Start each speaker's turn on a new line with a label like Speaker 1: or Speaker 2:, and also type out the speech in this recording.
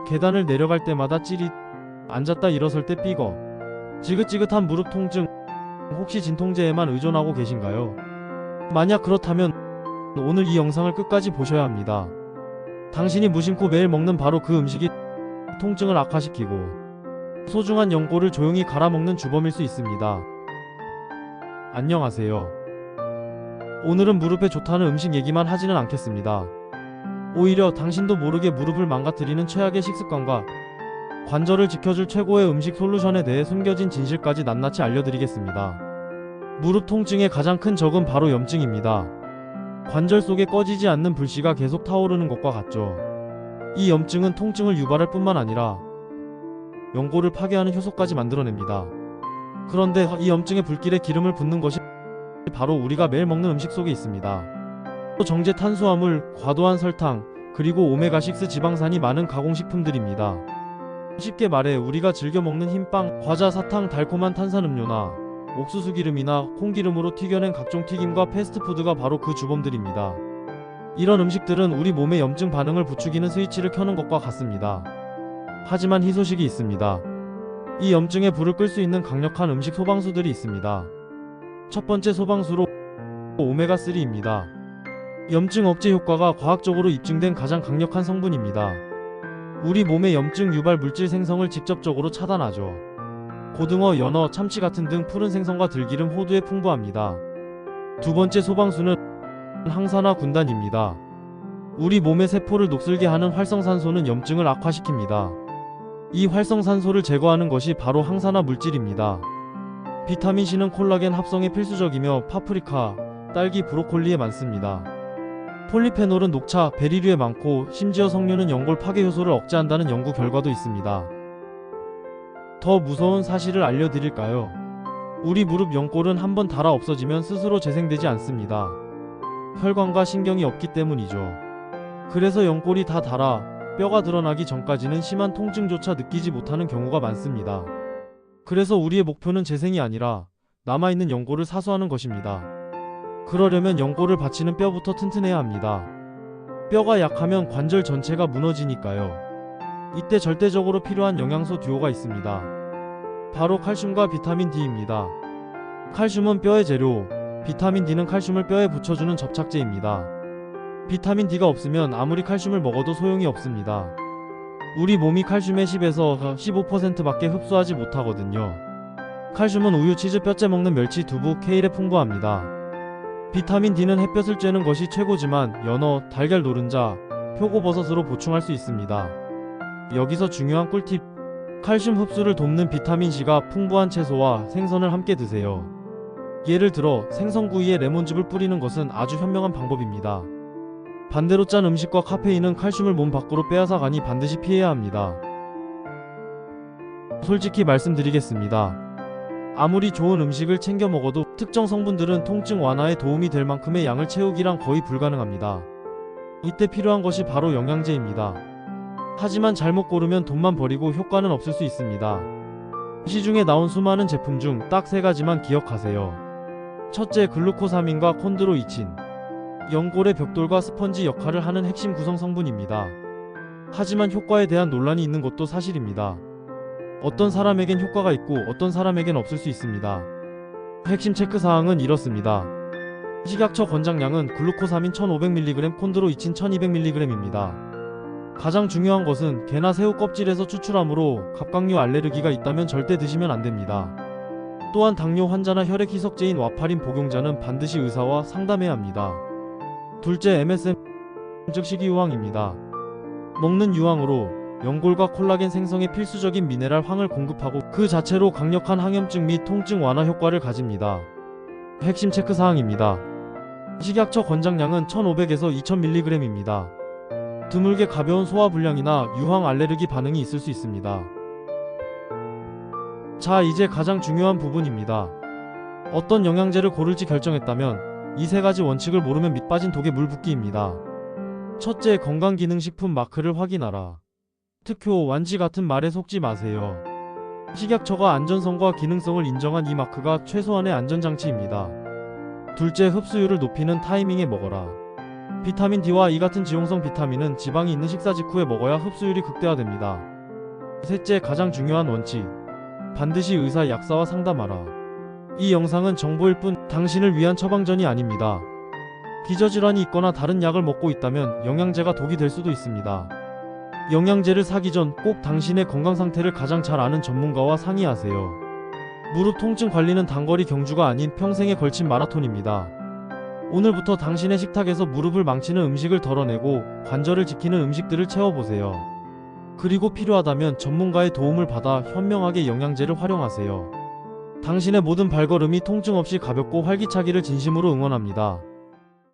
Speaker 1: 계단을 내려갈 때마다 찌릿, 앉았다 일어설 때 삐걱, 지긋지긋한 무릎 통증, 혹시 진통제에만 의존하고 계신가요? 만약 그렇다면 오늘 이 영상을 끝까지 보셔야 합니다. 당신이 무심코 매일 먹는 바로 그 음식이 통증을 악화시키고 소중한 연골을 조용히 갈아먹는 주범일 수 있습니다. 안녕하세요. 오늘은 무릎에 좋다는 음식 얘기만 하지는 않겠습니다. 오히려 당신도 모르게 무릎을 망가뜨리는 최악의 식습관과 관절을 지켜줄 최고의 음식 솔루션에 대해 숨겨진 진실까지 낱낱이 알려드리겠습니다. 무릎 통증의 가장 큰 적은 바로 염증입니다. 관절 속에 꺼지지 않는 불씨가 계속 타오르는 것과 같죠. 이 염증은 통증을 유발할 뿐만 아니라 연골을 파괴하는 효소까지 만들어냅니다. 그런데 이 염증의 불길에 기름을 붓는 것이 바로 우리가 매일 먹는 음식 속에 있습니다. 정제 탄수화물, 과도한 설탕, 그리고 오메가6 지방산이 많은 가공식품들입니다. 쉽게 말해 우리가 즐겨 먹는 흰빵, 과자, 사탕, 달콤한 탄산음료나 옥수수 기름이나 콩기름으로 튀겨낸 각종 튀김과 패스트푸드가 바로 그 주범들입니다. 이런 음식들은 우리 몸의 염증 반응을 부추기는 스위치를 켜는 것과 같습니다. 하지만 희소식이 있습니다. 이 염증의 불을 끌 수 있는 강력한 음식 소방수들이 있습니다. 첫 번째 소방수로 오메가3입니다. 염증 억제 효과가 과학적으로 입증된 가장 강력한 성분입니다. 우리 몸의 염증 유발 물질 생성을 직접적으로 차단하죠. 고등어, 연어, 참치 같은 등 푸른 생선과 들기름, 호두에 풍부합니다. 두 번째 소방수는 항산화군단입니다. 우리 몸의 세포를 녹슬게 하는 활성산소는 염증을 악화시킵니다. 이 활성산소를 제거하는 것이 바로 항산화 물질입니다. 비타민C는 콜라겐 합성에 필수적이며 파프리카, 딸기, 브로콜리에 많습니다. 폴리페놀은 녹차, 베리류에 많고 심지어 석류는 연골 파괴 효소를 억제한다는 연구 결과도 있습니다. 더 무서운 사실을 알려드릴까요? 우리 무릎 연골은 한번 닳아 없어지면 스스로 재생되지 않습니다. 혈관과 신경이 없기 때문이죠. 그래서 연골이 다 닳아 뼈가 드러나기 전까지는 심한 통증조차 느끼지 못하는 경우가 많습니다. 그래서 우리의 목표는 재생이 아니라 남아있는 연골을 사수하는 것입니다. 그러려면 연골을 받치는 뼈부터 튼튼해야 합니다. 뼈가 약하면 관절 전체가 무너지니까요. 이때 절대적으로 필요한 영양소 듀오가 있습니다. 바로 칼슘과 비타민 D입니다. 칼슘은 뼈의 재료, 비타민 D는 칼슘을 뼈에 붙여주는 접착제입니다. 비타민 D가 없으면 아무리 칼슘을 먹어도 소용이 없습니다. 우리 몸이 칼슘의 10에서 15%밖에 흡수하지 못하거든요. 칼슘은 우유, 치즈, 뼈째 먹는 멸치, 두부, 케일에 풍부합니다. 비타민 D는 햇볕을 쬐는 것이 최고지만 연어, 달걀, 노른자, 표고버섯으로 보충할 수 있습니다. 여기서 중요한 꿀팁, 칼슘 흡수를 돕는 비타민C가 풍부한 채소와 생선을 함께 드세요. 예를 들어 생선구이에 레몬즙을 뿌리는 것은 아주 현명한 방법입니다. 반대로 짠 음식과 카페인은 칼슘을 몸 밖으로 빼앗아 가니 반드시 피해야 합니다. 솔직히 말씀드리겠습니다. 아무리 좋은 음식을 챙겨 먹어도 특정 성분들은 통증 완화에 도움이 될 만큼의 양을 채우기란 거의 불가능합니다. 이때 필요한 것이 바로 영양제입니다. 하지만 잘못 고르면 돈만 버리고 효과는 없을 수 있습니다. 시중에 나온 수많은 제품 중 딱 3가지만 기억하세요. 첫째, 글루코사민과 콘드로이친. 연골의 벽돌과 스펀지 역할을 하는 핵심 구성 성분입니다. 하지만 효과에 대한 논란이 있는 것도 사실입니다. 어떤 사람에겐 효과가 있고 어떤 사람에겐 없을 수 있습니다. 핵심 체크사항은 이렇습니다. 식약처 권장량은 글루코사민 1500mg, 콘드로이친 1200mg입니다. 가장 중요한 것은 게나 새우 껍질에서 추출하므로 갑각류 알레르기가 있다면 절대 드시면 안됩니다. 또한 당뇨 환자나 혈액 희석제인 와파린 복용자는 반드시 의사와 상담해야 합니다. 둘째, MSM 즉 식이유황입니다. 먹는 유황으로 연골과 콜라겐 생성에 필수적인 미네랄 황을 공급하고 그 자체로 강력한 항염증 및 통증 완화 효과를 가집니다. 핵심 체크사항입니다. 식약처 권장량은 1500에서 2000mg입니다. 드물게 가벼운 소화불량이나 유황 알레르기 반응이 있을 수 있습니다. 자, 이제 가장 중요한 부분입니다. 어떤 영양제를 고를지 결정했다면 이 3가지 원칙을 모르면 밑 빠진 독에 물 붓기입니다. 첫째, 건강기능식품 마크를 확인하라. 특효, 완지 같은 말에 속지 마세요. 식약처가 안전성과 기능성을 인정한 이 마크가 최소한의 안전장치입니다. 둘째, 흡수율을 높이는 타이밍에 먹어라. 비타민 D와 E 같은 지용성 비타민은 지방이 있는 식사 직후에 먹어야 흡수율이 극대화됩니다. 셋째, 가장 중요한 원칙. 반드시 의사, 약사와 상담하라. 이 영상은 정보일 뿐 당신을 위한 처방전이 아닙니다. 기저질환이 있거나 다른 약을 먹고 있다면 영양제가 독이 될 수도 있습니다. 영양제를 사기 전 꼭 당신의 건강 상태를 가장 잘 아는 전문가와 상의하세요. 무릎 통증 관리는 단거리 경주가 아닌 평생에 걸친 마라톤입니다. 오늘부터 당신의 식탁에서 무릎을 망치는 음식을 덜어내고 관절을 지키는 음식들을 채워보세요. 그리고 필요하다면 전문가의 도움을 받아 현명하게 영양제를 활용하세요. 당신의 모든 발걸음이 통증 없이 가볍고 활기차기를 진심으로 응원합니다.